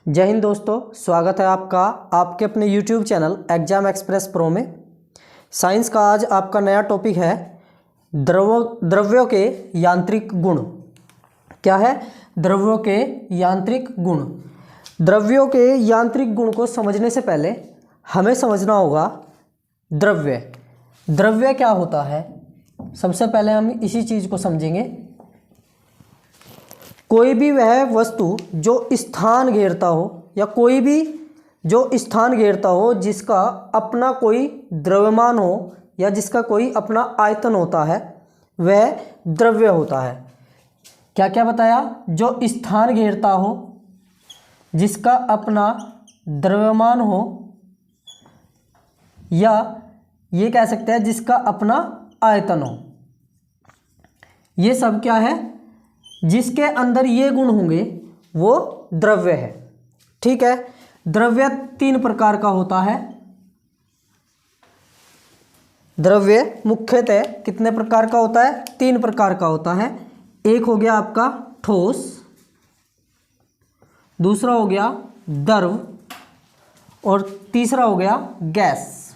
जय हिंद दोस्तों, स्वागत है आपका आपके अपने YouTube channel exam express pro में। साइंस का आज आपका नया टॉपिक है द्रव्यों के यांत्रिक गुण। क्या है? द्रव्यों के यांत्रिक गुण। द्रव्यों के यांत्रिक गुण को समझने से पहले हमें समझना होगा द्रव्य क्या होता है। सबसे पहले हम इसी चीज़ को समझेंगे। कोई भी वह वस्तु जो स्थान घेरता हो या कोई भी जो स्थान घेरता हो जिसका अपना कोई द्रव्यमान हो या जिसका कोई अपना आयतन होता है, वह द्रव्य होता है। क्या क्या बताया? जो स्थान घेरता हो, जिसका अपना द्रव्यमान हो, या ये कह सकते हैं जिसका अपना आयतन हो। ये सब क्या है? जिसके अंदर ये गुण होंगे वो द्रव्य है। ठीक है। द्रव्य तीन प्रकार का होता है। द्रव्य मुख्यतः कितने प्रकार का होता है? तीन प्रकार का होता है। एक हो गया आपका ठोस, दूसरा हो गया द्रव और तीसरा हो गया गैस।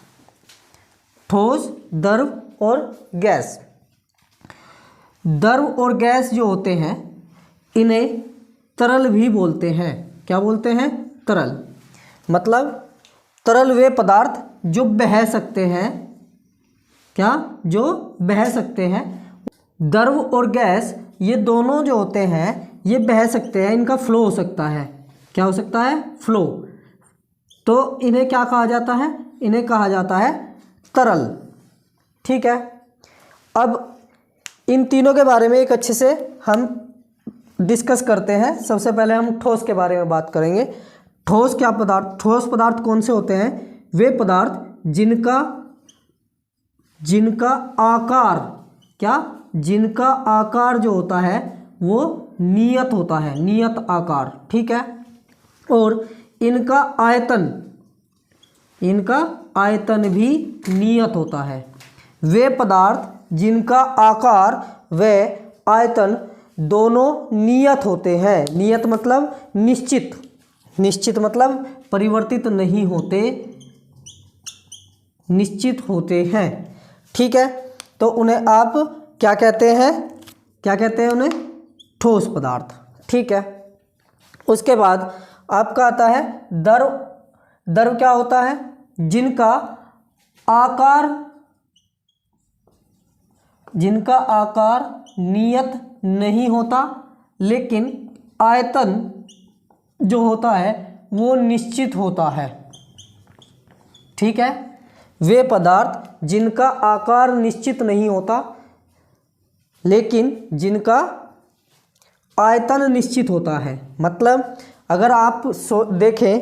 ठोस, द्रव और गैस। द्रव और गैस जो होते हैं इन्हें तरल भी बोलते हैं। क्या बोलते हैं? तरल। मतलब तरल वे पदार्थ जो बह सकते हैं। क्या? जो बह सकते हैं। द्रव और गैस ये दोनों जो होते हैं ये बह सकते हैं, इनका फ्लो हो सकता है। क्या हो सकता है? फ्लो। तो इन्हें क्या कहा जाता है? इन्हें कहा जाता है तरल। ठीक है। अब इन तीनों के बारे में एक अच्छे से हम डिस्कस करते हैं। सबसे पहले हम ठोस के बारे में बात करेंगे। ठोस क्या पदार्थ? ठोस पदार्थ कौन से होते हैं? वे पदार्थ जिनका आकार, क्या? जिनका आकार जो होता है वो नियत होता है, नियत आकार। ठीक है। और इनका आयतन भी नियत होता है। वे पदार्थ जिनका आकार व आयतन दोनों नियत होते हैं। नियत मतलब निश्चित, निश्चित मतलब परिवर्तित नहीं होते, निश्चित होते हैं। ठीक है। तो उन्हें आप क्या कहते हैं? क्या कहते हैं उन्हें? ठोस पदार्थ। ठीक है। उसके बाद आपका आता है द्रव। द्रव क्या होता है? जिनका आकार नियत नहीं होता लेकिन आयतन जो होता है वो निश्चित होता है। ठीक है। वे पदार्थ जिनका आकार निश्चित नहीं होता लेकिन जिनका आयतन निश्चित होता है। मतलब अगर आप देखें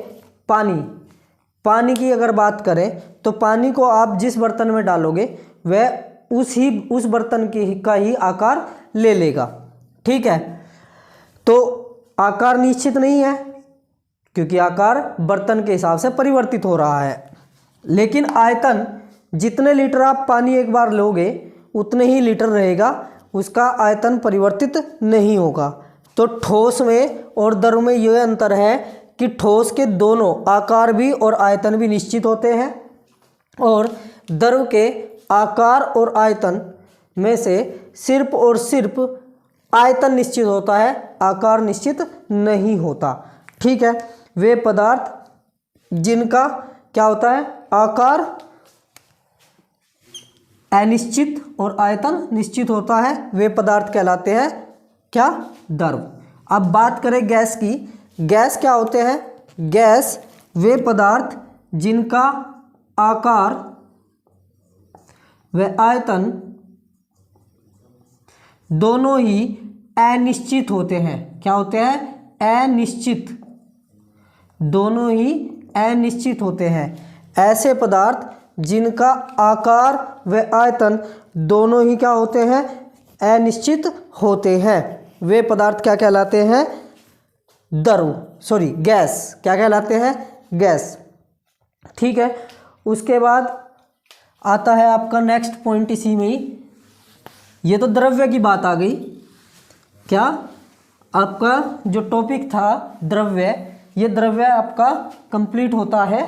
पानी की अगर बात करें तो पानी को आप जिस बर्तन में डालोगे वह उस बर्तन का ही आकार ले लेगा। ठीक है। तो आकार निश्चित नहीं है क्योंकि आकार बर्तन के हिसाब से परिवर्तित हो रहा है। लेकिन आयतन, जितने लीटर आप पानी एक बार लोगे उतने ही लीटर रहेगा, उसका आयतन परिवर्तित नहीं होगा। तो ठोस में और द्रव में यह अंतर है कि ठोस के दोनों आकार भी और आयतन भी निश्चित होते हैं और द्रव के आकार और आयतन में से सिर्फ और सिर्फ आयतन निश्चित होता है, आकार निश्चित नहीं होता। ठीक है। वे पदार्थ जिनका क्या होता है? आकार अनिश्चित और आयतन निश्चित होता है, वे पदार्थ कहलाते हैं क्या? द्रव। अब बात करें गैस की। गैस क्या होते हैं? गैस वे पदार्थ जिनका आकार व आयतन दोनों ही अनिश्चित होते हैं। क्या होते हैं? अनिश्चित। दोनों ही अनिश्चित होते हैं। ऐसे पदार्थ जिनका आकार व आयतन दोनों ही क्या होते हैं? अनिश्चित होते हैं, वे पदार्थ क्या कहलाते हैं? गैस। क्या कहलाते हैं? गैस। ठीक है। उसके बाद आता है आपका नेक्स्ट पॉइंट इसी में ही। ये तो द्रव्य की बात आ गई। क्या? आपका जो टॉपिक था द्रव्य, ये द्रव्य आपका कंप्लीट होता है।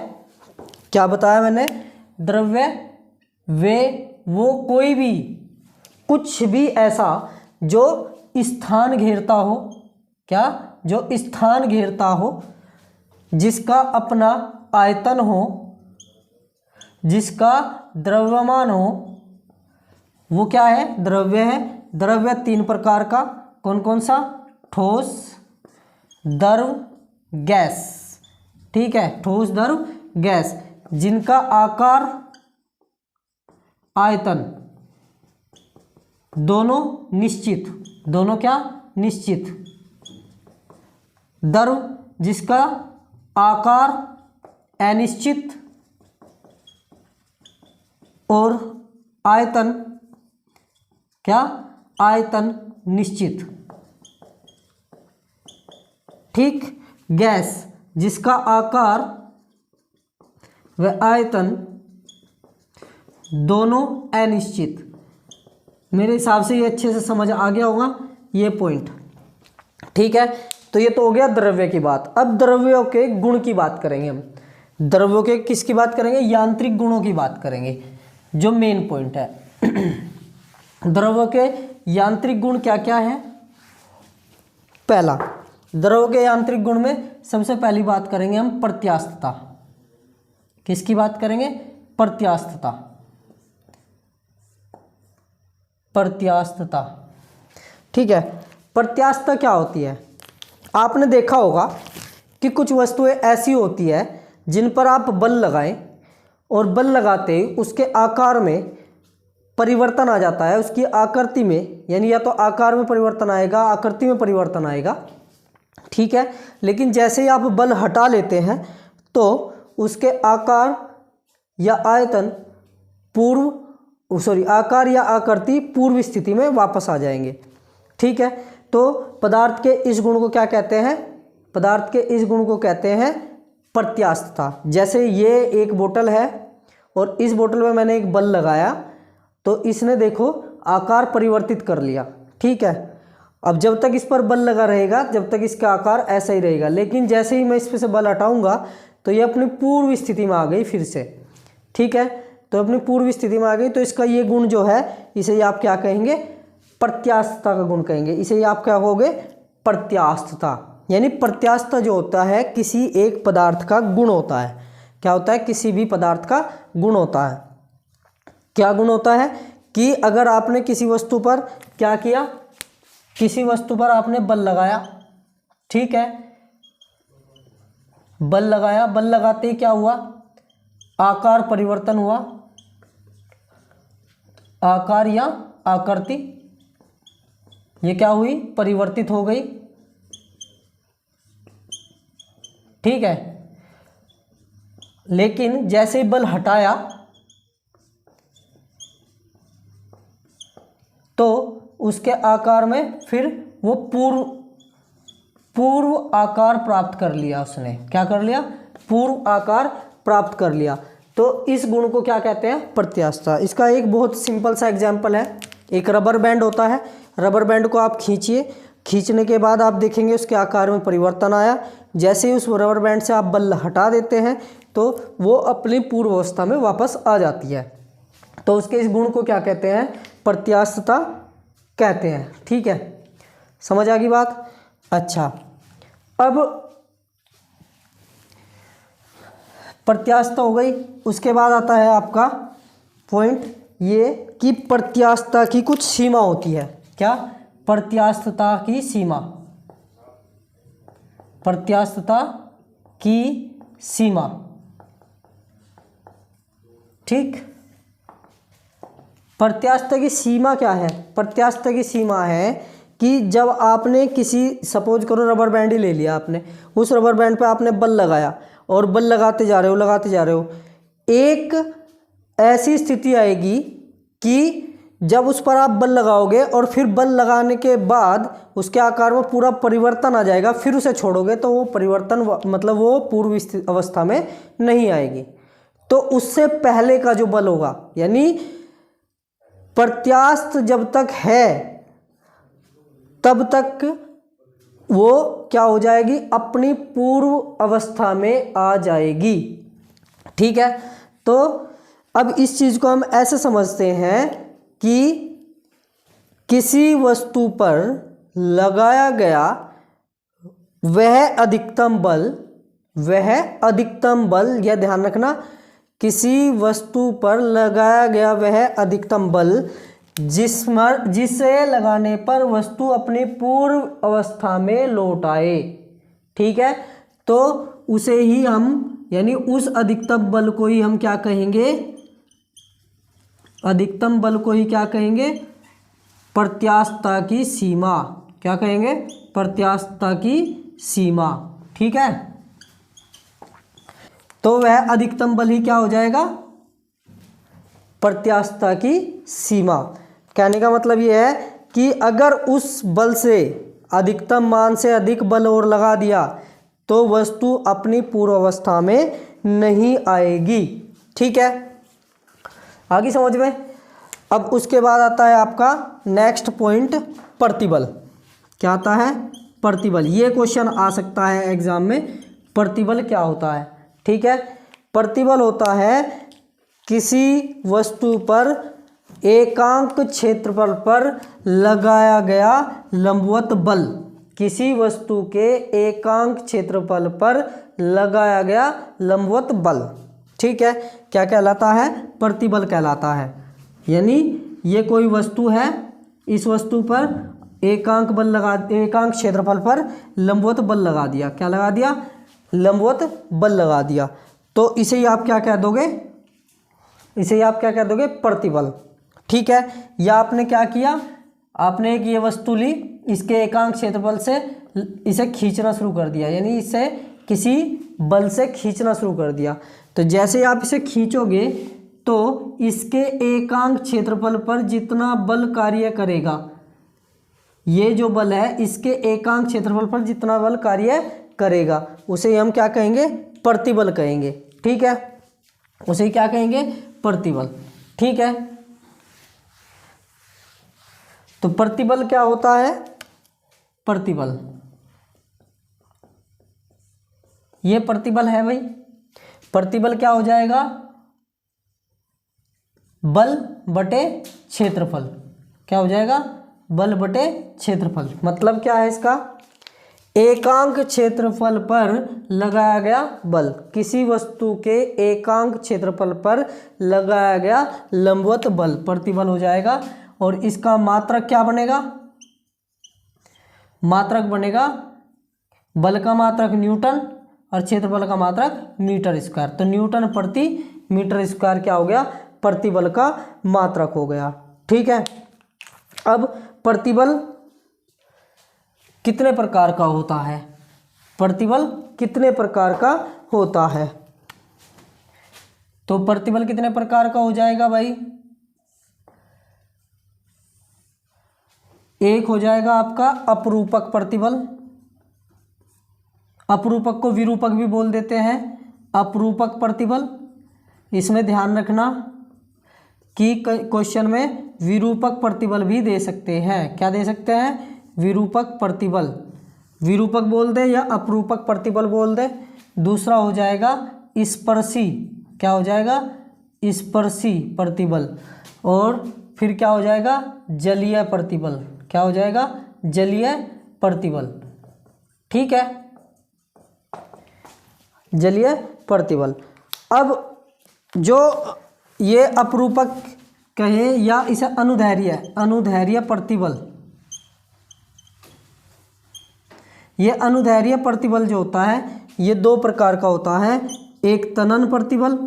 क्या बताया मैंने? द्रव्य वो कोई भी कुछ भी ऐसा जो स्थान घेरता हो, क्या? जो स्थान घेरता हो, जिसका अपना आयतन हो, जिसका द्रव्यमान हो, वो क्या है? द्रव्य है। द्रव्य 3 प्रकार का, कौन कौन सा? ठोस, द्रव, गैस। ठीक है, ठोस, द्रव, गैस, जिनका आकार, आयतन दोनों निश्चित, दोनों क्या? निश्चित। द्रव जिसका आकार अनिश्चित और आयतन क्या? आयतन निश्चित। ठीक। गैस जिसका आकार व आयतन दोनों अनिश्चित। मेरे हिसाब से ये अच्छे से समझ आ गया होगा ये पॉइंट। ठीक है, तो ये तो हो गया द्रव्य की बात। अब द्रव्यों के गुण की बात करेंगे हम। द्रव्यों के किसकी बात करेंगे? यांत्रिक गुणों की बात करेंगे, जो मेन पॉइंट है। द्रव्यों के यांत्रिक गुण क्या क्या है? पहला, द्रव्यों के यांत्रिक गुण में सबसे पहली बात करेंगे हम प्रत्यास्थता। किसकी बात करेंगे? प्रत्यास्थता। प्रत्यास्थता। ठीक है, प्रत्यास्थता क्या होती है? आपने देखा होगा कि कुछ वस्तुएं ऐसी होती है जिन पर आप बल लगाएं और बल लगाते ही उसके आकार में परिवर्तन आ जाता है, उसकी आकृति में, यानी या तो आकार में परिवर्तन आएगा, आकृति में परिवर्तन आएगा। ठीक है, लेकिन जैसे ही आप बल हटा लेते हैं तो उसके आकार या आयतन आकार या आकृति पूर्व स्थिति में वापस आ जाएंगे। ठीक है, तो पदार्थ के इस गुण को क्या कहते हैं? पदार्थ के इस गुण को कहते हैं प्रत्यास्थता। जैसे ये एक बोतल है और इस बोतल में मैंने एक बल लगाया तो इसने देखो आकार परिवर्तित कर लिया। ठीक है, अब जब तक इस पर बल लगा रहेगा जब तक इसका आकार ऐसा ही रहेगा, लेकिन जैसे ही मैं इस पर से बल हटाऊंगा तो ये अपनी पूर्व स्थिति में आ गई फिर से। ठीक है, तो अपनी पूर्व स्थिति में आ गई, तो इसका ये गुण जो है इसे आप क्या कहेंगे? प्रत्यास्थता का गुण कहेंगे। इसे आप क्या कहोगे? प्रत्यास्थता। यानी प्रत्यास्थता जो होता है किसी एक पदार्थ का गुण होता है। क्या होता है? किसी भी पदार्थ का गुण होता है। क्या गुण होता है? कि अगर आपने किसी वस्तु पर क्या किया? किसी वस्तु पर आपने बल लगाया। ठीक है, बल लगाया, बल लगाते ही क्या हुआ? आकार परिवर्तन हुआ, आकार या आकृति ये क्या हुई? परिवर्तित हो गई। ठीक है, लेकिन जैसे ही बल हटाया तो उसके आकार में फिर वो पूर्व आकार प्राप्त कर लिया। उसने क्या कर लिया? पूर्व आकार प्राप्त कर लिया। तो इस गुण को क्या कहते हैं? प्रत्यास्थता। इसका एक बहुत सिंपल सा एग्जांपल है। एक रबर बैंड होता है, रबर बैंड को आप खींचिए, खींचने के बाद आप देखेंगे उसके आकार में परिवर्तन आया। जैसे ही उस रबर बैंड से आप बल हटा देते हैं तो वो अपनी पूर्व अवस्था में वापस आ जाती है। तो उसके इस गुण को क्या कहते हैं? प्रत्यास्थता कहते हैं। ठीक है, समझ आ गई बात? अच्छा, अब प्रत्यास्थता हो गई, उसके बाद आता है आपका पॉइंट ये कि प्रत्यास्थता की कुछ सीमा होती है। क्या? प्रत्यास्थता की सीमा। प्रत्यास्थता की सीमा। ठीक, प्रत्यास्थता की सीमा क्या है? प्रत्यास्थता की सीमा है कि जब आपने किसी, सपोज करो रबर बैंड ही ले लिया आपने, उस रबर बैंड पे आपने बल लगाया और बल लगाते जा रहे हो, एक ऐसी स्थिति आएगी कि जब उस पर आप बल लगाओगे और फिर बल लगाने के बाद उसके आकार में पूरा परिवर्तन आ जाएगा, फिर उसे छोड़ोगे तो वो परिवर्तन मतलब वो पूर्व अवस्था में नहीं आएगी। तो उससे पहले का जो बल होगा, यानी प्रत्यास्थ जब तक है तब तक वो क्या हो जाएगी, अपनी पूर्व अवस्था में आ जाएगी। ठीक है, तो अब इस चीज को हम ऐसे समझते हैं कि किसी वस्तु पर लगाया गया वह अधिकतम बल, यह ध्यान रखना, किसी वस्तु पर लगाया गया वह अधिकतम बल जिसे लगाने पर वस्तु अपनी पूर्व अवस्था में लौट आए। ठीक है, तो उसे ही हम, यानी उस अधिकतम बल को ही हम क्या कहेंगे, अधिकतम बल को ही क्या कहेंगे, प्रत्यास्थता की सीमा। क्या कहेंगे, प्रत्यास्थता की सीमा। ठीक है, तो वह अधिकतम बल ही क्या हो जाएगा, प्रत्यास्थता की सीमा। कहने का मतलब यह है कि अगर उस बल से अधिकतम मान से अधिक बल और लगा दिया तो वस्तु अपनी पूर्वावस्था में नहीं आएगी। ठीक है, आगे समझ में। अब उसके बाद आता है आपका नेक्स्ट पॉइंट, प्रतिबल। क्या आता है, प्रतिबल। ये क्वेश्चन आ सकता है एग्जाम में, प्रतिबल क्या होता है। ठीक है, प्रतिबल होता है किसी वस्तु पर एकांक क्षेत्रफल पर लगाया गया लंबवत बल, किसी वस्तु के एकांक क्षेत्रफल पर लगाया गया लंबवत बल। ठीक है, क्या कहलाता है, प्रतिबल कहलाता है। यानी ये कोई वस्तु है, इस वस्तु पर एकांक क्षेत्रफल पर लंबवत बल लगा दिया। क्या लगा दिया, लंबवत बल लगा दिया, तो इसे ही आप क्या कह दोगे, इसे ही आप क्या कह दोगे, प्रतिबल। ठीक है, या आपने क्या किया, आपने एक ये वस्तु ली, इसके एकांक क्षेत्रफल से इसे खींचना शुरू कर दिया, यानी इसे किसी बल से खींचना शुरू कर दिया। तो जैसे ही आप इसे खींचोगे तो इसके एकांक क्षेत्रफल पर जितना बल कार्य करेगा, ये जो बल है इसके एकांक क्षेत्रफल पर जितना बल कार्य करेगा उसे हम क्या कहेंगे, प्रतिबल कहेंगे। ठीक है, उसे क्या कहेंगे, प्रतिबल। ठीक है, तो प्रतिबल क्या होता है, प्रतिबल, ये प्रतिबल है भाई। प्रतिबल क्या हो जाएगा, बल बटे क्षेत्रफल। क्या हो जाएगा, बल बटे क्षेत्रफल। मतलब क्या है इसका, एकांक क्षेत्रफल पर लगाया गया बल, किसी वस्तु के एकांक क्षेत्रफल पर लगाया गया लंबवत बल प्रतिबल हो जाएगा। और इसका मात्रक क्या बनेगा, मात्रक बनेगा, बल का मात्रक न्यूटन और क्षेत्रफल का मात्रक मीटर स्क्वायर। तो न्यूटन प्रति मीटर स्क्वायर क्या हो गया, प्रतिबल का मात्रक हो गया। ठीक है, अब प्रतिबल कितने प्रकार का होता है, प्रतिबल कितने प्रकार का होता है, तो प्रतिबल कितने प्रकार का हो जाएगा भाई, एक हो जाएगा आपका अपरूपक प्रतिबल, अपरूपक को विरूपक भी बोल देते हैं, अपरूपक प्रतिबल। इसमें ध्यान रखना कि क्वेश्चन में विरूपक प्रतिबल भी दे सकते हैं। क्या दे सकते हैं, विरूपक प्रतिबल, विरूपक बोल दे या अपरूपक प्रतिबल बोल दे। दूसरा हो जाएगा स्पर्शी, क्या हो जाएगा, स्पर्शी प्रतिबल। और फिर क्या हो जाएगा, जलीय प्रतिबल। क्या हो जाएगा, जलीय प्रतिबल। ठीक है, जलीय प्रतिबल। अब जो ये अपरूपक कहें या इसे अनुदैर्घ्य प्रतिबल, ये अनुदैर्घ्य प्रतिबल जो होता है ये दो प्रकार का होता है, एक तनन प्रतिबल,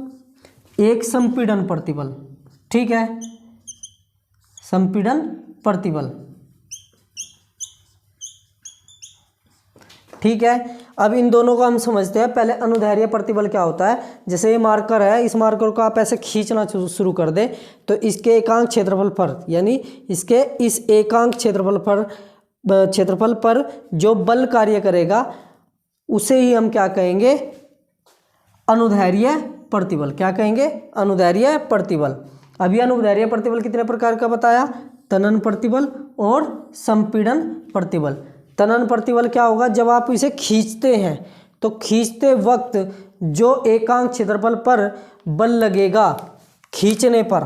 एक संपीड़न प्रतिबल। ठीक है, संपीड़न प्रतिबल। ठीक है, अब इन दोनों को हम समझते हैं। पहले अनुदैर्घ्य प्रतिबल क्या होता है, जैसे ये मार्कर है, इस मार्कर को आप ऐसे खींचना शुरू कर दें तो इसके एकांक क्षेत्रफल पर, यानी इसके इस एकांक क्षेत्रफल पर जो बल कार्य करेगा उसे ही हम क्या कहेंगे, अनुदैर्घ्य प्रतिबल। क्या कहेंगे, अनुदैर्घ्य प्रतिबल। अभी अनुदैर्घ्य प्रतिबल कितने प्रकार का बताया, तनन प्रतिबल और संपीड़न प्रतिबल। तनन प्रतिबल क्या होगा, जब आप इसे खींचते हैं तो खींचते वक्त जो एकांक क्षेत्रफल पर बल लगेगा, खींचने पर,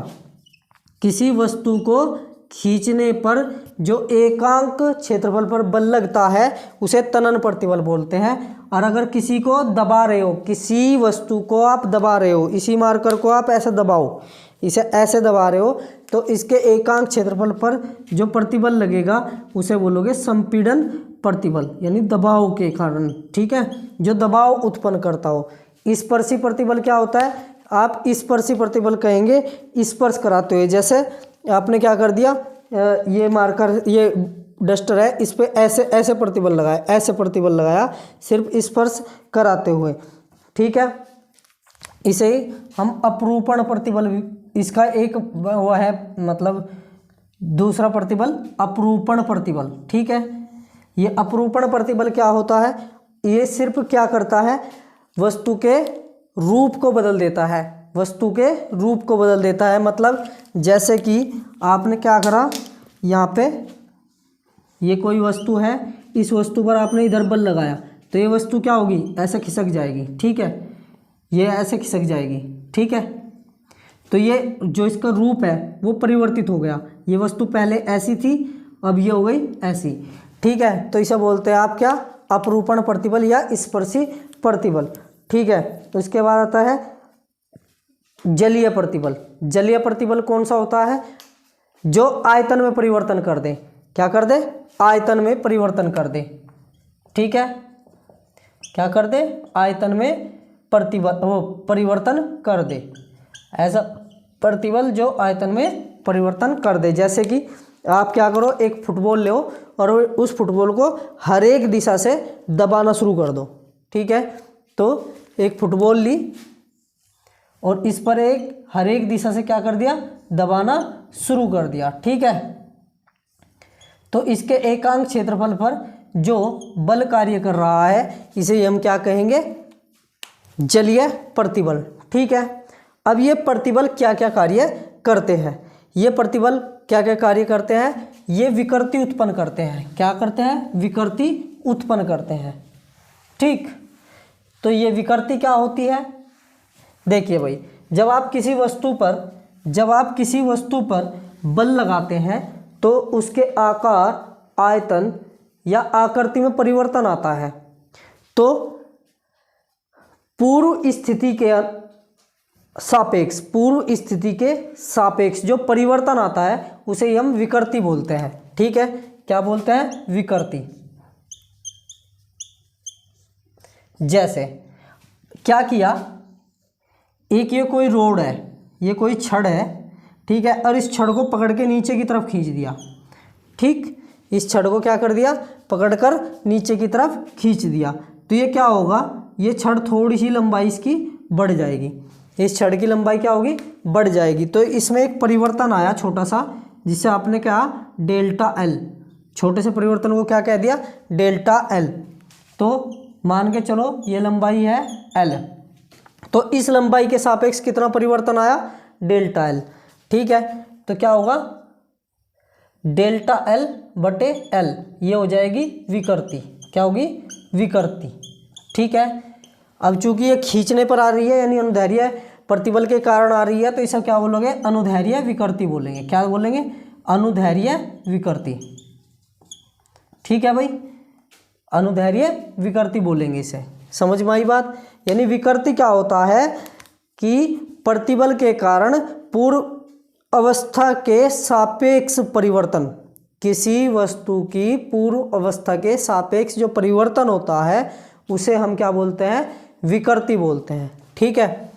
किसी वस्तु को खींचने पर जो एकांक क्षेत्रफल पर बल लगता है उसे तनन प्रतिबल बोलते हैं। और अगर किसी को दबा रहे हो, किसी वस्तु को आप दबा रहे हो, इसी मार्कर को आप ऐसे दबाओ, इसे ऐसे दबा रहे हो, तो इसके एकांक क्षेत्रफल पर जो प्रतिबल लगेगा उसे बोलोगे संपीड़न प्रतिबल, यानी दबाव के कारण, ठीक है, जो दबाव उत्पन्न करता हो। स्पर्शी प्रतिबल क्या होता है, आप स्पर्शी प्रतिबल कहेंगे स्पर्श कराते हुए, जैसे आपने क्या कर दिया, ये मार्कर, ये डस्टर है, इस पे ऐसे ऐसे प्रतिबल लगाया, ऐसे प्रतिबल लगाया, सिर्फ स्पर्श कराते हुए, ठीक है। इसे हम अपरूपण प्रतिबल, इसका एक वो है, मतलब दूसरा प्रतिबल अपरूपण प्रतिबल, ठीक है। ये अपरूपण प्रतिबल क्या होता है, ये सिर्फ क्या करता है, वस्तु के रूप को बदल देता है, वस्तु के रूप को बदल देता है। मतलब जैसे कि आपने क्या करा, यहाँ पे ये कोई वस्तु है, इस वस्तु पर आपने इधर बल लगाया तो ये वस्तु क्या होगी, ऐसे खिसक जाएगी, ठीक है, ये ऐसे खिसक जाएगी, ठीक है। तो ये जो इसका रूप है वो परिवर्तित हो गया, ये वस्तु पहले ऐसी थी, अब ये हो गई ऐसी, ठीक है। तो इसे बोलते हैं आप क्या, अपरूपण प्रतिबल या स्पर्शी प्रतिबल, ठीक है। तो इसके बाद आता है जलीय प्रतिबल। जलीय प्रतिबल कौन सा होता है, जो आयतन में परिवर्तन कर दे, क्या कर दे, आयतन में परिवर्तन कर दे, ठीक है, क्या कर दे, आयतन में परिवर्तन कर दे, ऐसा प्रतिबल जो आयतन में परिवर्तन कर दे। जैसे कि आप क्या करो, एक फुटबॉल लो और उस फुटबॉल को हर एक दिशा से दबाना शुरू कर दो, ठीक है। तो एक फुटबॉल ली और इस पर एक हर एक दिशा से क्या कर दिया, दबाना शुरू कर दिया, ठीक है। तो इसके एकांक क्षेत्रफल पर जो बल कार्य कर रहा है इसे हम क्या कहेंगे, जलीय प्रतिबल, ठीक है। अब ये प्रतिबल क्या क्या कार्य करते हैं, ये प्रतिबल क्या क्या कार्य करते हैं, ये विकृति उत्पन्न करते हैं, क्या करते हैं, विकृति उत्पन्न करते हैं, ठीक। तो ये विकृति क्या होती है, देखिए भाई, जब आप किसी वस्तु पर बल लगाते हैं तो उसके आकार, आयतन या आकृति में परिवर्तन आता है। तो पूर्व स्थिति के सापेक्ष जो परिवर्तन आता है उसे हम विकृति बोलते हैं, ठीक है। क्या बोलते हैं, विकृति। जैसे क्या किया, एक ये कोई रोड है, ये कोई छड़ है, ठीक है, और इस छड़ को पकड़ के नीचे की तरफ खींच दिया, ठीक, इस छड़ को क्या कर दिया, पकड़कर नीचे की तरफ खींच दिया, तो ये क्या होगा, ये छड़ थोड़ी सी लंबाई इसकी बढ़ जाएगी, इस छड़ की लंबाई क्या होगी, बढ़ जाएगी। तो इसमें एक परिवर्तन आया छोटा सा, जिससे आपने क्या, डेल्टा एल, छोटे से परिवर्तन को क्या कह दिया, डेल्टा एल। तो मान के चलो ये लंबाई है एल, तो इस लंबाई के सापेक्ष कितना परिवर्तन आया, डेल्टा एल, ठीक है। तो क्या होगा, डेल्टा एल बटे एल, ये हो जाएगी विकृति, क्या होगी, विकृति, ठीक है। अब चूंकि ये खींचने पर आ रही है यानी अनुदैर्ध्य प्रतिबल के कारण आ रही है, तो इसे क्या बोलोगे, अनुदैर्ध्य विकृति बोलेंगे, क्या बोलेंगे, अनुदैर्ध्य विकृति, ठीक है भाई, अनुदैर्ध्य विकृति बोलेंगे इसे, समझ में आई बात। यानी विकृति क्या होता है कि प्रतिबल के कारण पूर्व अवस्था के सापेक्ष परिवर्तन, किसी वस्तु की पूर्व अवस्था के सापेक्ष जो परिवर्तन होता है उसे हम क्या बोलते हैं, विकृति बोलते हैं, ठीक है।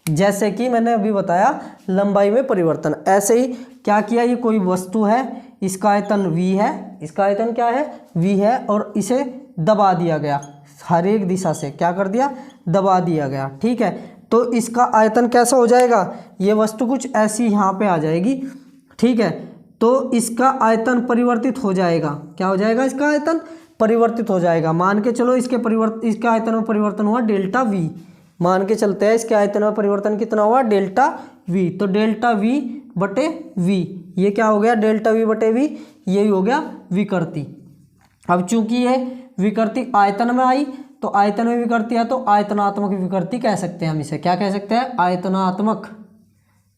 जैसे कि मैंने अभी बताया लंबाई में परिवर्तन, ऐसे ही क्या किया, ये कोई वस्तु है, इसका आयतन v है, इसका आयतन क्या है, v है, और इसे दबा दिया गया, हर एक दिशा से क्या कर दिया, दबा दिया गया, ठीक है। तो इसका आयतन कैसा हो जाएगा, ये वस्तु कुछ ऐसी यहाँ पे आ जाएगी, ठीक है। तो इसका आयतन परिवर्तित हो जाएगा, क्या हो जाएगा, इसका आयतन परिवर्तित हो जाएगा। मान के चलो इसका आयतन में परिवर्तन हुआ डेल्टा वी, मान के चलते हैं इसके आयतन में परिवर्तन कितना हुआ, डेल्टा वी। तो डेल्टा वी बटे वी, ये क्या हो गया, डेल्टा वी बटे वी, यही हो गया विकृति, अब चूंकि ये विकृति आयतन में आई तो आयतन में विकृति है तो आयतनात्मक विकृति कह सकते हैं हम इसे। क्या कह सकते हैं? आयतनात्मक।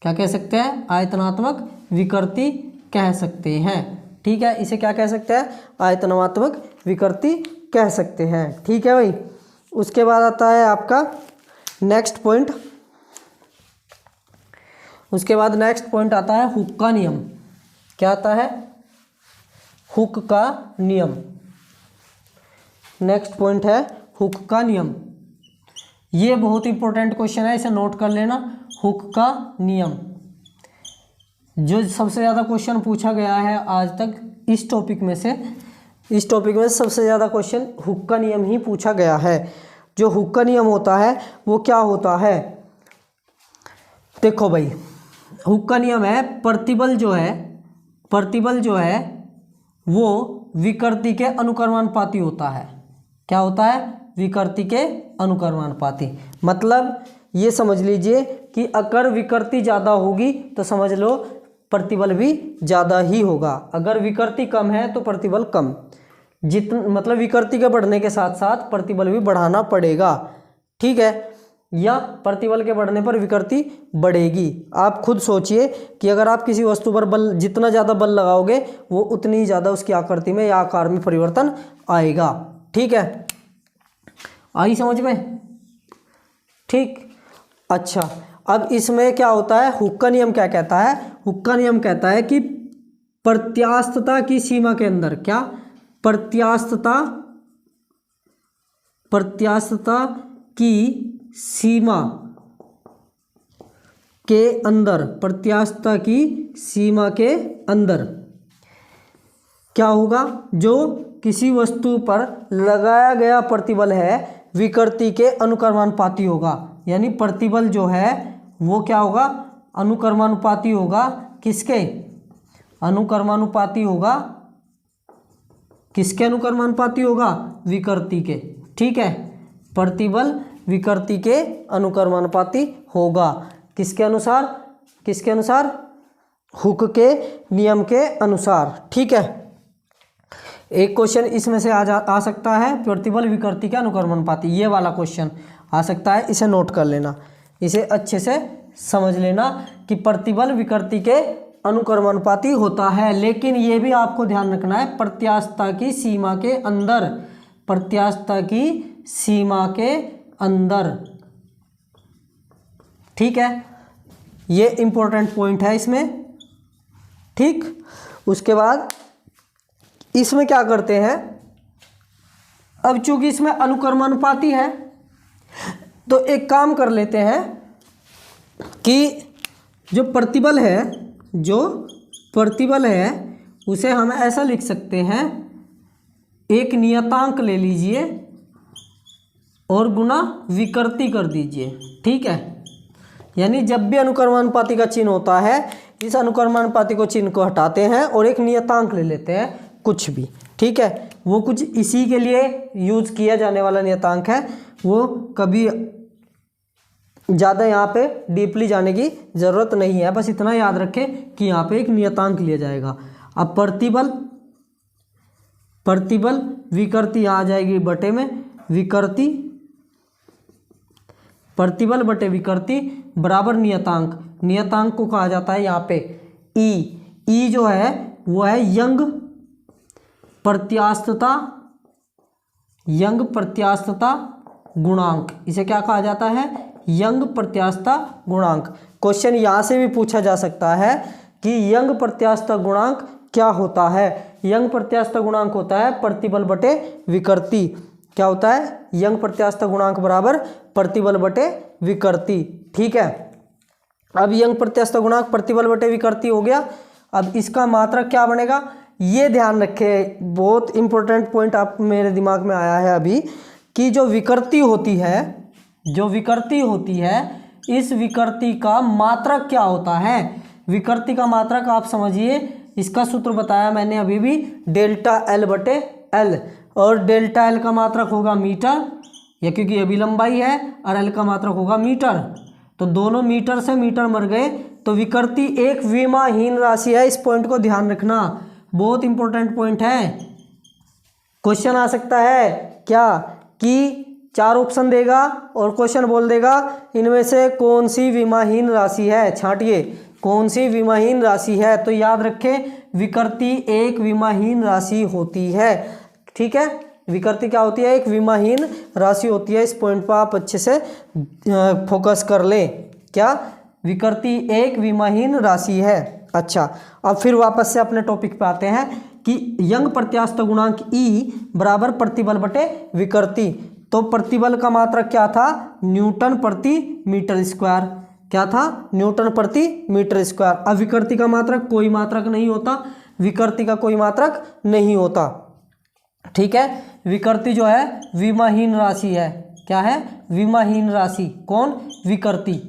क्या कह सकते हैं? आयतनात्मक विकृति कह सकते हैं। ठीक है, इसे क्या कह सकते हैं? आयतनात्मक विकृति कह सकते हैं। ठीक है भाई। उसके बाद आता है आपका नेक्स्ट पॉइंट। उसके बाद नेक्स्ट पॉइंट आता है हुक का नियम। क्या आता है? हुक का नियम। नेक्स्ट पॉइंट है हुक का नियम। ये बहुत इंपॉर्टेंट क्वेश्चन है, इसे नोट कर लेना। हुक का नियम जो सबसे ज़्यादा क्वेश्चन पूछा गया है आज तक इस टॉपिक में से, इस टॉपिक में सबसे ज़्यादा क्वेश्चन हुक का नियम ही पूछा गया है। जो हुक का नियम होता है वो क्या होता है? देखो भाई, हुक का नियम है प्रतिबल जो है वो विकृति के अनुक्रमानुपाती होता है। क्या होता है? विकृति के अनुक्रमानुपाती। मतलब ये समझ लीजिए कि अगर विकृति ज़्यादा होगी तो समझ लो प्रतिबल भी ज़्यादा ही होगा। अगर विकृति कम है तो प्रतिबल कम। मतलब विकृति के बढ़ने के साथ साथ प्रतिबल भी बढ़ाना पड़ेगा। ठीक है, या प्रतिबल के बढ़ने पर विकृति बढ़ेगी। आप खुद सोचिए कि अगर आप किसी वस्तु पर बल, जितना ज़्यादा बल लगाओगे वो उतनी ही ज़्यादा उसकी आकृति में या आकार में परिवर्तन आएगा। ठीक है, आई समझ में? ठीक। अच्छा, अब इसमें क्या होता है? हुक का नियम क्या कहता है? हुक का नियम कहता है कि प्रत्यास्थता की सीमा के अंदर, क्या? प्रत्यास्थता की सीमा के अंदर, प्रत्यास्थता की सीमा के अंदर क्या होगा? जो किसी वस्तु पर लगाया गया प्रतिबल है विकृति के अनुक्रमानुपाती होगा। यानी प्रतिबल जो है वो क्या होगा? अनुक्रमानुपाती होगा। किसके? अनुक्रमानुपाती होगा। किसके अनुक्रमानुपाती होगा? विकृति के। ठीक है, प्रतिबल विकृति के अनुक्रमानुपाती होगा। किसके अनुसार? किसके अनुसार? हुक के नियम के अनुसार। ठीक है, एक क्वेश्चन इसमें से आ सकता है प्रतिबल विकृति के अनुक्रमानुपाती, ये वाला क्वेश्चन आ सकता है। इसे नोट कर लेना, इसे अच्छे से समझ लेना कि प्रतिबल विकृति के अनुक्रमानुपाती होता है। लेकिन ये भी आपको ध्यान रखना है प्रत्यास्थता की सीमा के अंदर, प्रत्यास्थता की सीमा के अंदर। ठीक है, ये इंपॉर्टेंट पॉइंट है इसमें। ठीक, उसके बाद इसमें क्या करते हैं? अब चूंकि इसमें अनुक्रमानुपाती है तो एक काम कर लेते हैं कि जो प्रतिबल है उसे हम ऐसा लिख सकते हैं, एक नियतांक ले लीजिए और गुना विकृति कर दीजिए। ठीक है, यानी जब भी अनुक्रमानुपाती का चिन्ह होता है इस अनुक्रमानुपाती को चिन्ह को हटाते हैं और एक नियतांक ले लेते हैं कुछ भी। ठीक है, वो कुछ इसी के लिए यूज किया जाने वाला नियतांक है, वो कभी ज़्यादा यहाँ पे डीपली जाने की ज़रूरत नहीं है। बस इतना याद रखें कि यहाँ पे एक नियतांक लिया जाएगा। अब प्रतिबल विकृति आ जाएगी बटे में विकृति, प्रतिबल बटे विकृति बराबर नियतांक। नियतांक को कहा जाता है यहाँ पे ई जो है वो है यंग प्रत्यास्थता गुणांक। इसे क्या कहा जाता है? यंग प्रत्यास्थता गुणांक। क्वेश्चन यहाँ से भी पूछा जा सकता है कि यंग प्रत्यास्थता गुणांक क्या होता है? यंग प्रत्यास्थता गुणांक होता है प्रतिबल बटे विकृति। क्या होता है? यंग प्रत्यास्थता गुणांक बराबर प्रतिबल बटे विकृति। ठीक है, अब यंग प्रत्यास्थता गुणांक प्रतिबल बटे विकृति हो गया। अब इसका मात्रक क्या बनेगा? ये ध्यान रखें, बहुत इंपॉर्टेंट पॉइंट आप मेरे दिमाग में आया है अभी, कि जो विकृति होती है इस विकृति का मात्रक क्या होता है? विकृति का मात्रक आप समझिए, इसका सूत्र बताया मैंने अभी भी, डेल्टा एल बटे एल। और डेल्टा एल का मात्रक होगा मीटर, या क्योंकि अभी लंबाई है, और एल का मात्रक होगा मीटर। तो दोनों मीटर से मीटर मर गए, तो विकृति एक विमाहीन राशि है। इस पॉइंट को ध्यान रखना, बहुत इंपॉर्टेंट पॉइंट है। क्वेश्चन आ सकता है क्या कि 4 ऑप्शन देगा और क्वेश्चन बोल देगा इनमें से कौन सी विमाहीन राशि है, छांटिए कौन सी विमाहीन राशि है। तो याद रखें विकृति एक विमाहीन राशि होती है, ठीक है। विकृति क्या होती है, एक विमाहीन राशि होती है। इस पॉइंट पर आप अच्छे से फोकस कर लें, क्या विकृति एक विमाहीन राशि है। अच्छा, अब फिर वापस से अपने टॉपिक पे आते हैं कि यंग प्रत्यास्थ गुणांक E बराबर प्रतिबल बटे विकृति। तो प्रतिबल का मात्रक क्या था, न्यूटन प्रति मीटर स्क्वायर, क्या था, न्यूटन प्रति मीटर स्क्वायर। अब विकृति का मात्रक कोई मात्रक नहीं होता, विकृति का कोई मात्रक नहीं होता, ठीक है। विकृति जो है विमाहीन राशि है, क्या है, विमाहीन राशि। कौन, विकृति,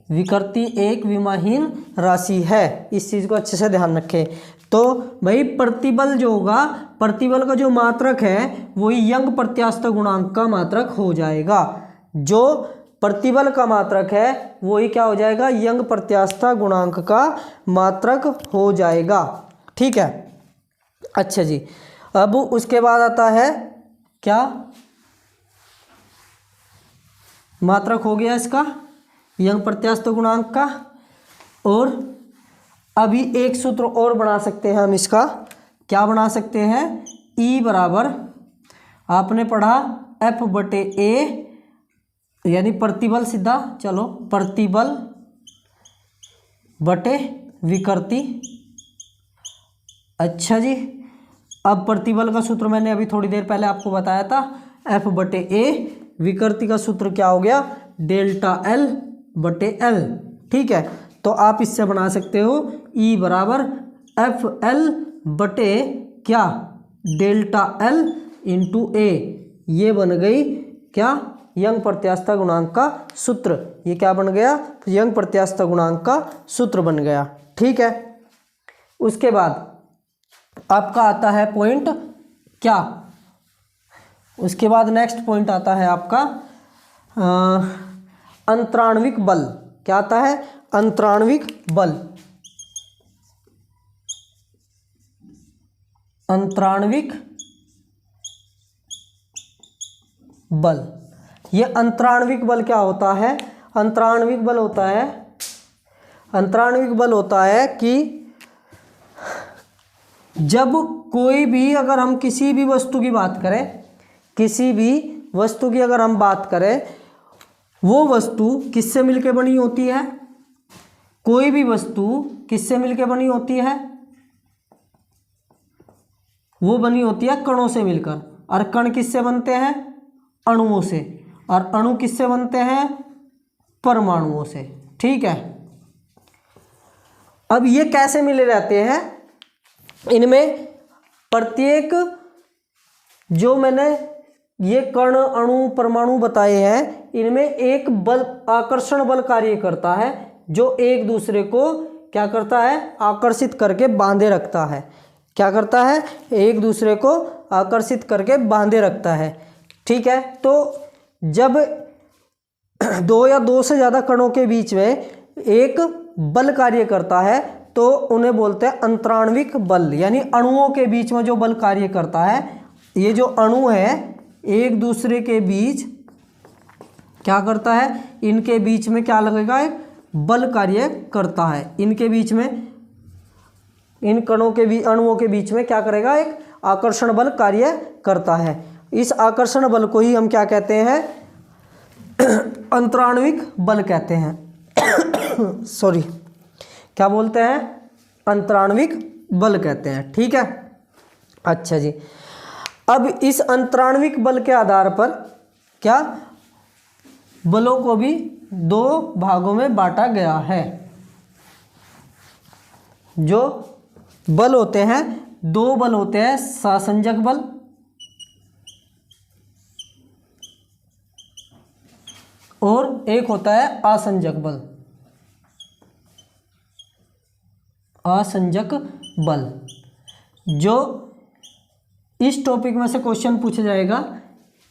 विकृति एक विमाहीन राशि है। इस चीज को अच्छे से ध्यान रखें। तो भाई प्रतिबल जो होगा, प्रतिबल का जो मात्रक है वही यंग प्रत्यास्थ गुणांक का मात्रक हो जाएगा। जो प्रतिबल का मात्रक है वही क्या हो जाएगा, यंग प्रत्यास्थ गुणांक का मात्रक हो जाएगा, ठीक है। अच्छा जी, अब उसके बाद आता है क्या, मात्रक हो गया इसका यंग प्रत्यास्थ गुणांक का। और अभी एक सूत्र और बना सकते हैं हम इसका, क्या बना सकते हैं, E बराबर आपने पढ़ा F बटे A, यानी प्रतिबल सीधा, चलो प्रतिबल बटे विकृति। अच्छा जी, अब प्रतिबल का सूत्र मैंने अभी थोड़ी देर पहले आपको बताया था, F बटे A। विकृति का सूत्र क्या हो गया, डेल्टा L बटे L, ठीक है। तो आप इससे बना सकते हो E बराबर FL बटे क्या, डेल्टा L इंटू A। ये बन गई क्या, यंग प्रत्यास्थ गुणांक का सूत्र। ये क्या बन गया, यंग प्रत्यास्थ गुणांक का सूत्र बन गया, ठीक है। उसके बाद आपका आता है पॉइंट क्या, उसके बाद नेक्स्ट पॉइंट आता है आपका अंतराण्विक बल। क्या आता है, अंतराण्विक बल। अंतराण्विक बल, ये अंतराण्विक बल क्या होता है, अंतराण्विक बल होता है, अंतराण्विक बल होता है कि जब कोई भी, अगर हम किसी भी वस्तु की बात करें, किसी भी वस्तु की अगर हम बात करें, वो वस्तु किससे मिलकर बनी होती है, कोई भी वस्तु किससे मिलकर बनी होती है, वो बनी होती है कणों से मिलकर। और कण किससे बनते हैं, अणुओं से। और अणु किससे बनते हैं, परमाणुओं से, ठीक है। अब ये कैसे मिले रहते हैं, इनमें प्रत्येक, जो मैंने ये कण अणु परमाणु बताए हैं, इनमें एक बल, आकर्षण बल कार्य करता है, जो एक दूसरे को क्या करता है, आकर्षित करके बांधे रखता है। क्या करता है, एक दूसरे को आकर्षित करके बांधे रखता है, ठीक है। तो जब दो या दो से ज़्यादा कणों के बीच में एक बल कार्य करता है तो उन्हें बोलते हैं अंतराण्विक बल, यानी अणुओं के बीच में जो बल कार्य करता है। ये जो अणु है एक दूसरे के बीच क्या करता है, इनके बीच में क्या लगेगा, एक बल कार्य करता है। इनके बीच में, इन कणों के बीच, अणुओं के बीच में क्या करेगा, एक आकर्षण बल कार्य करता है। इस आकर्षण बल को ही हम क्या कहते हैं, अंतराण्विक बल कहते हैं। सॉरी, क्या बोलते हैं, अंतराण्विक बल कहते हैं, ठीक है। अच्छा जी, अब इस अंतराण्विक बल के आधार पर क्या, बलों को भी दो भागों में बांटा गया है। जो बल होते हैं, दो बल होते हैं, सासंजक बल और एक होता है आसंजक बल। आसंजक बल, जो इस टॉपिक में से क्वेश्चन पूछा जाएगा,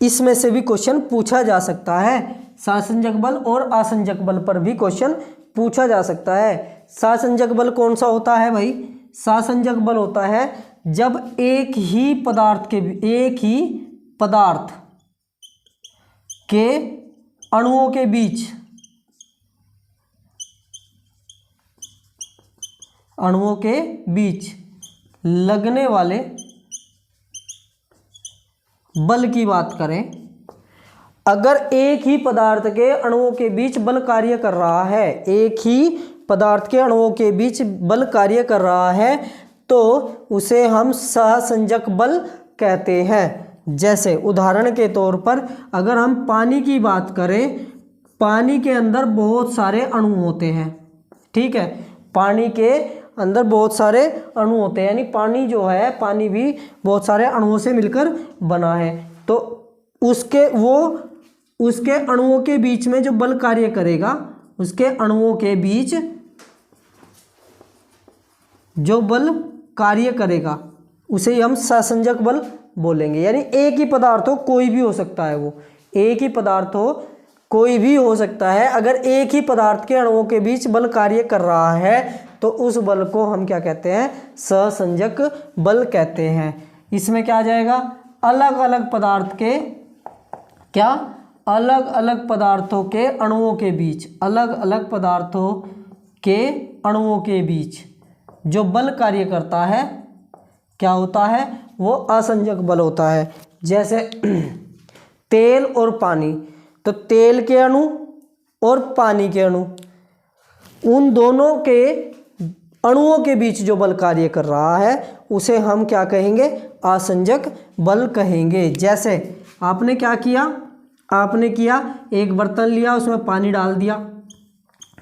इसमें से भी क्वेश्चन पूछा जा सकता है। सासंजक बल और आसंजक बल पर भी क्वेश्चन पूछा जा सकता है। सासंजक बल कौन सा होता है भाई, सासंजक बल होता है जब एक ही पदार्थ के अणुओं के बीच लगने वाले बल की बात करें, अगर एक ही पदार्थ के अणुओं के बीच बल कार्य कर रहा है, एक ही पदार्थ के अणुओं के बीच बल कार्य कर रहा है, तो उसे हम सहसंजक बल कहते हैं। जैसे उदाहरण के तौर पर अगर हम पानी की बात करें, पानी के अंदर बहुत सारे अणु होते हैं, ठीक है, पानी के अंदर बहुत सारे अणु होते हैं, यानी पानी जो है, पानी भी बहुत सारे अणुओं से मिलकर बना है। तो उसके अणुओं के बीच में जो बल कार्य करेगा, उसके अणुओं के बीच जो बल कार्य करेगा उसे हम सहसंजक बल बोलेंगे। यानी एक ही पदार्थ हो, कोई भी हो सकता है, वो एक ही पदार्थ हो, कोई भी हो सकता है, अगर एक ही पदार्थ के अणुओं के बीच बल कार्य कर रहा है तो उस बल को हम क्या कहते हैं? सहसंजक बल कहते हैं। इसमें क्या आ जाएगा? अलग अलग पदार्थ के अलग अलग पदार्थों के अणुओं के बीच, अलग अलग पदार्थों के अणुओं के बीच जो बल कार्य करता है क्या होता है? वो असंजक बल होता है। जैसे तेल और पानी, तो तेल के अणु और पानी के अणु, उन दोनों के अणुओं के बीच जो बल कार्य कर रहा है उसे हम क्या कहेंगे? असंजक बल कहेंगे। जैसे आपने क्या किया? आपने किया एक बर्तन लिया, उसमें पानी डाल दिया।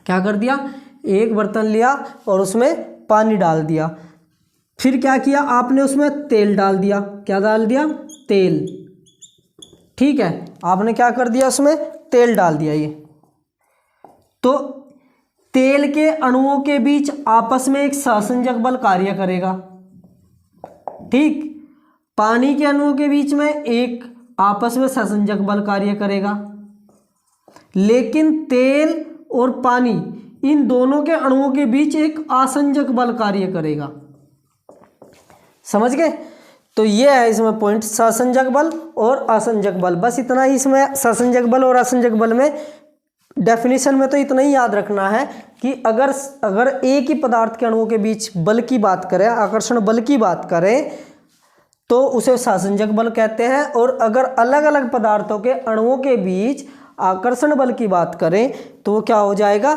क्या कर दिया? एक बर्तन लिया और उसमें पानी डाल दिया। फिर क्या किया? आपने उसमें तेल डाल दिया। क्या डाल दिया? तेल। ठीक है, आपने क्या कर दिया? उसमें तेल डाल दिया। ये तो तेल के अणुओं के बीच आपस में एक सहसंजक बल कार्य करेगा। ठीक, पानी के अणुओं के बीच में एक आपस में सहसंजक बल कार्य करेगा, लेकिन तेल और पानी इन दोनों के अणुओं के बीच एक असंजक बल कार्य करेगा। समझ गए? तो ये है इसमें पॉइंट, सहसंजक बल और असंजक बल। बस इतना ही इसमें सहसंजक बल और असंजक बल में डेफिनेशन में तो इतना ही याद रखना है कि अगर एक ही पदार्थ के अणुओं के बीच बल की बात करें, आकर्षण बल की बात करें, तो उसे सहसंजक बल कहते हैं। और अगर अलग अलग पदार्थों के अणुओं के बीच आकर्षण बल की बात करें तो वो क्या हो जाएगा?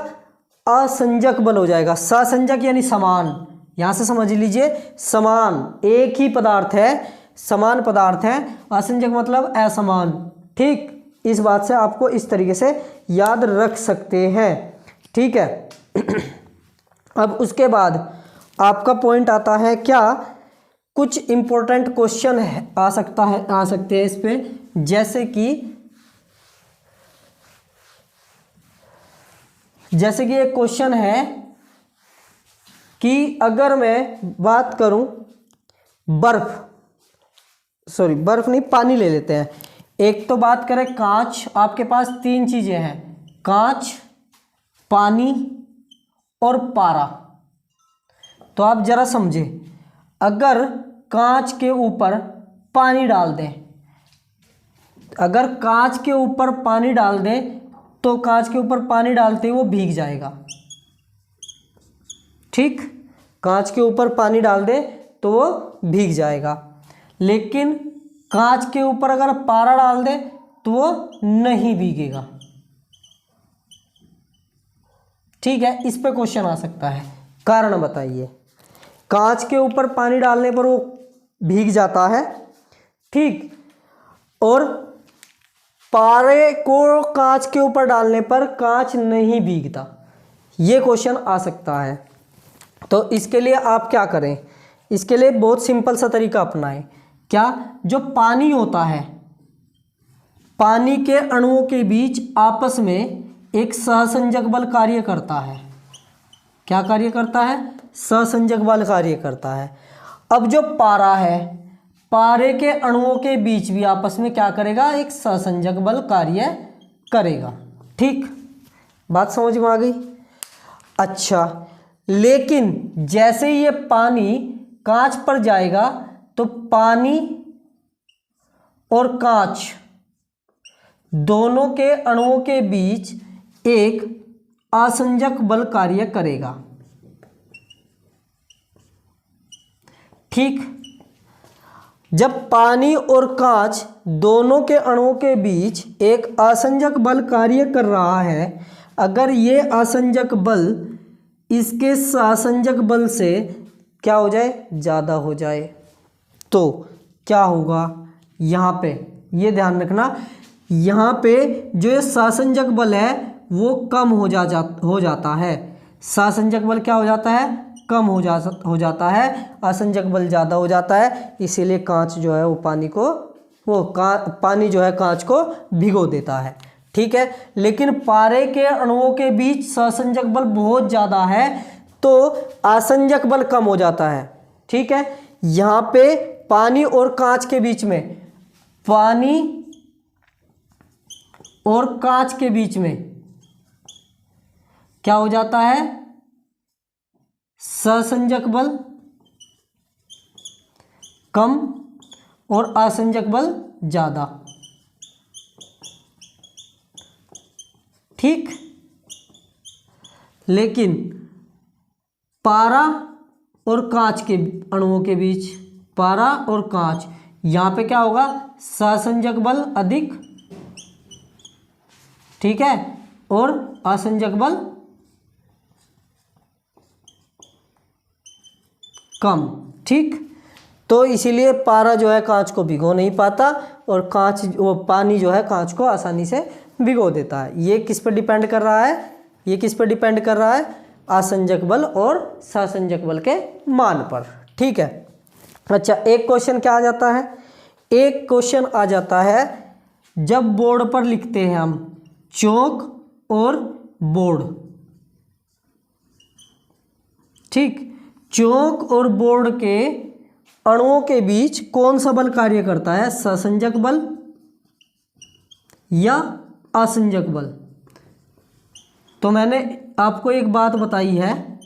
असंजक बल हो जाएगा। सहसंजक यानी समान, यहां से समझ लीजिए, समान, एक ही पदार्थ है, समान पदार्थ है। असंजक मतलब असमान। ठीक, इस बात से आपको इस तरीके से याद रख सकते हैं। ठीक है। अब उसके बाद आपका पॉइंट आता है क्या? कुछ इंपॉर्टेंट क्वेश्चन आ सकते हैं इस पे। जैसे कि एक क्वेश्चन है कि अगर मैं बात करूं बर्फ नहीं, पानी ले लेते हैं। एक तो बात करें कांच, आपके पास तीन चीजें हैं, कांच, पानी और पारा। तो आप जरा समझे, अगर कांच के ऊपर पानी डाल दें, अगर कांच के ऊपर पानी डाल दें तो कांच के ऊपर पानी डालते ही वो भीग जाएगा। ठीक, कांच के ऊपर पानी डाल दे तो वो भीग जाएगा, लेकिन कांच के ऊपर अगर पारा डाल दे तो वो नहीं भीगेगा। ठीक है, इस पे क्वेश्चन आ सकता है, कारण बताइए। कांच के ऊपर पानी डालने पर वो भीग जाता है, ठीक, और पारे को कांच के ऊपर डालने पर कांच नहीं भीगता। ये क्वेश्चन आ सकता है। तो इसके लिए आप क्या करें? इसके लिए बहुत सिंपल सा तरीका अपनाएं। क्या? जो पानी होता है, पानी के अणुओं के बीच आपस में एक सहसंजक बल कार्य करता है। क्या कार्य करता है? सहसंजक बल कार्य करता है। अब जो पारा है, पारे के अणुओं के बीच भी आपस में क्या करेगा? एक सहसंजक बल कार्य करेगा। ठीक, बात समझ में आ गई? अच्छा, लेकिन जैसे ही ये पानी कांच पर जाएगा तो पानी और कांच दोनों के अणुओं के बीच एक आसंजक बल कार्य करेगा। ठीक, जब पानी और कांच दोनों के अणुओं के बीच एक आसंजक बल कार्य कर रहा है, अगर ये आसंजक बल इसके आसंजक बल से क्या हो जाए, ज़्यादा हो जाए, तो क्या होगा, यहाँ पे ये ध्यान रखना, यहाँ पे जो ये सासंजक बल है वो कम हो जाता है। सासंजक बल क्या हो जाता है, कम हो जाता है, आसंजक बल ज़्यादा हो जाता है। इसीलिए कांच जो है वो पानी जो है कांच को भिगो देता है। ठीक है, लेकिन पारे के अणुओं के बीच सासंजक बल बहुत ज़्यादा है तो आसंजक बल कम हो जाता है। ठीक है, यहाँ पे पानी और कांच के बीच में, पानी और कांच के बीच में क्या हो जाता है, सासंजक बल कम और आसंजक बल ज़्यादा। ठीक, लेकिन पारा और कांच के अणुओं के बीच, पारा और कांच, यहाँ पे क्या होगा, सासंजक बल अधिक, ठीक है, और आसंजक बल कम। ठीक, तो इसीलिए पारा जो है कांच को भिगो नहीं पाता और पानी जो है कांच को आसानी से भिगो देता है। ये किस पर डिपेंड कर रहा है, ये किस पर डिपेंड कर रहा है, आसंजक बल और सासंजक बल के मान पर। ठीक है, अच्छा एक क्वेश्चन क्या आ जाता है, एक क्वेश्चन आ जाता है जब बोर्ड पर लिखते हैं हम चौक और बोर्ड। ठीक, चौक और बोर्ड के अणुओं के बीच कौन सा बल कार्य करता है, सासंजक बल या आसंजक बल। तो मैंने आपको एक बात बताई है,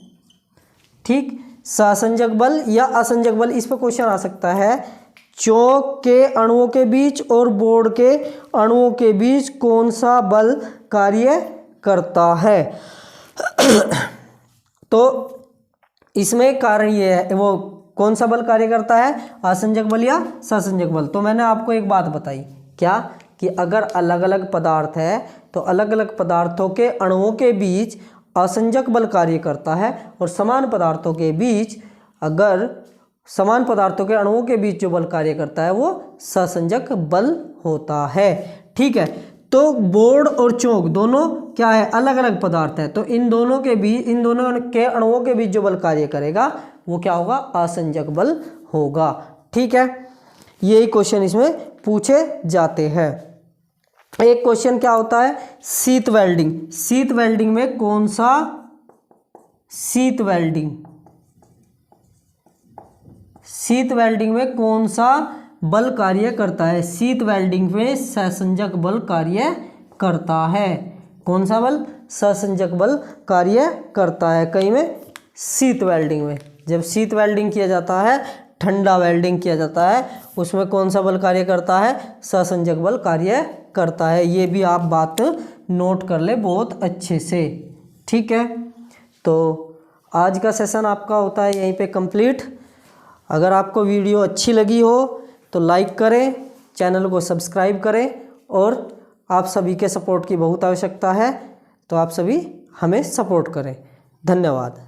ठीक, सासंजक बल या आसंजक बल, इस पर क्वेश्चन आ सकता है, चौक के अणुओं के बीच और बोर्ड के अणुओं के बीच कौन सा बल कार्य करता है। तो इसमें कारण ये है, वो कौन सा बल कार्य करता है, आसंजक बल या सासंजक बल। तो मैंने आपको एक बात बताई, क्या, कि अगर अलग अलग पदार्थ है तो अलग अलग पदार्थों के अणुओं के बीच आसंजक बल कार्य करता है, और समान पदार्थों के बीच, अगर समान पदार्थों के अणुओं के बीच जो बल कार्य करता है वो सासंजक बल होता है। ठीक है, तो बोर्ड और चौक दोनों क्या है, अलग अलग पदार्थ है, तो इन दोनों के अणुओं के बीच जो बल कार्य करेगा वो क्या होगा, आसंजक बल होगा। ठीक है, यही क्वेश्चन इसमें पूछे जाते हैं। एक क्वेश्चन क्या होता है, शीत वेल्डिंग। शीत वेल्डिंग में कौन सा, शीत वेल्डिंग में कौन सा बल कार्य करता है। शीत वेल्डिंग में सासंजक बल कार्य करता है। कौन सा बल, सासंजक बल कार्य करता है। कहीं में शीत वेल्डिंग में, जब शीत वेल्डिंग किया जाता है, ठंडा वेल्डिंग किया जाता है, उसमें कौन सा बल कार्य करता है, सासंजक बल कार्य करता है। ये भी आप बात नोट कर ले बहुत अच्छे से। ठीक है, तो आज का सेशन आपका होता है यहीं पे कंप्लीट। अगर आपको वीडियो अच्छी लगी हो तो लाइक करें, चैनल को सब्सक्राइब करें, और आप सभी के सपोर्ट की बहुत आवश्यकता है, तो आप सभी हमें सपोर्ट करें। धन्यवाद।